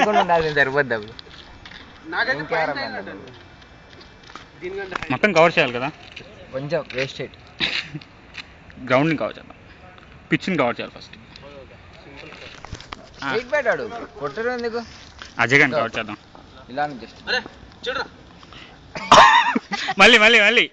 అనుకుని ఉండాలి సరిపోద్ది అప్పుడు. మొత్తం కవర్ చేయాలి కదా, కొంచెం వేస్ట్ గ్రౌండ్ని కవర్ చేద్దాం, పిచ్ని కవర్ చేయాలి ఫస్ట్. పెట్టాడు కొట్టరు ఎందుకు, అజయ్ గారిని కవర్ చేద్దాం. ఇలా జస్ట్ మళ్ళీ మళ్ళీ మళ్ళీ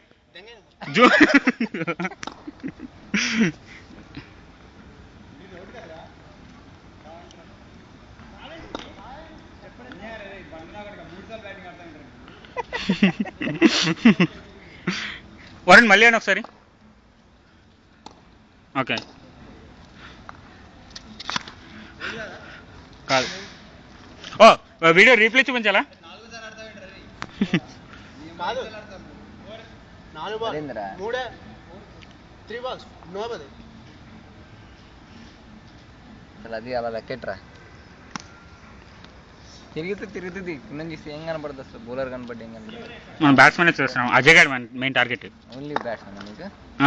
వరుణ్ మళ్ళీ అని ఒకసారి. ఓకే కాదు, ఓ వీడియో రీప్లే చూపించాలా? అది అలా లెక్కెట్రా, తిరుగుతుంది ఇక్కడ నుంచి ఏం కనపడదు అసలు, బౌలర్ కనపడి ఏం కనపడదు. మనం బ్యాట్స్మెన్ చూస్తున్నాం, అజయ్ గారు మెయిన్ టార్గెట్. ఓన్లీ బ్యాట్స్మెన్ మీకు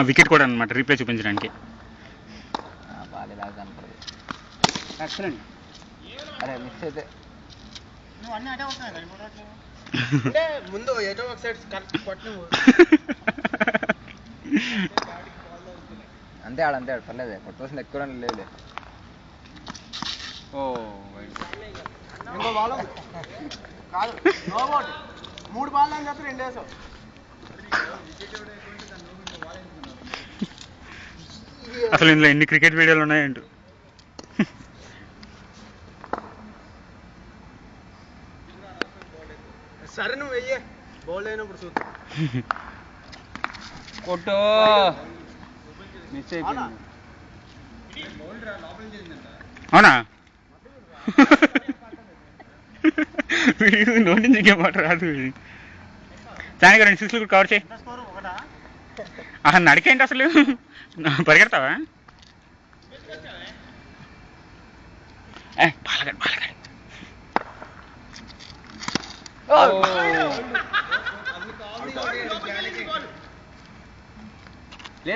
వికెట్ కూడా అనమాట రీప్లే చూపించడానికి. బాగా కనపడదు. అరే మిస్ అయితే ముందు ఏదో ఒక సైడ్ అంతే ఆడంతే ఆడు పర్లేదు, కొట్టవలసిన ఎక్కువ లేదు. ఓ ఇంకో బాల్ కాదు, నో బాల్, 3 బాల్ అని చెప్పి 2 వేసావు. అసలు ఇందులో ఎన్ని క్రికెట్ వీడియోలు ఉన్నాయంటూ. సరే నువ్వు వెయ్యే, బౌల్ అయినప్పుడు చూద్దాం. కొట్టు మిస్ అయిపోయింది. అవునా? నోటి నుంచి ఇంకేమాట రాదు. దానికి 2 6 కూడా కవర్ చేయి. నడికేంటి అసలు, పరిగెడతావా? పాలగడ్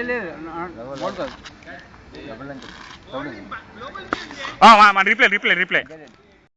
లేదు మన రీప్లే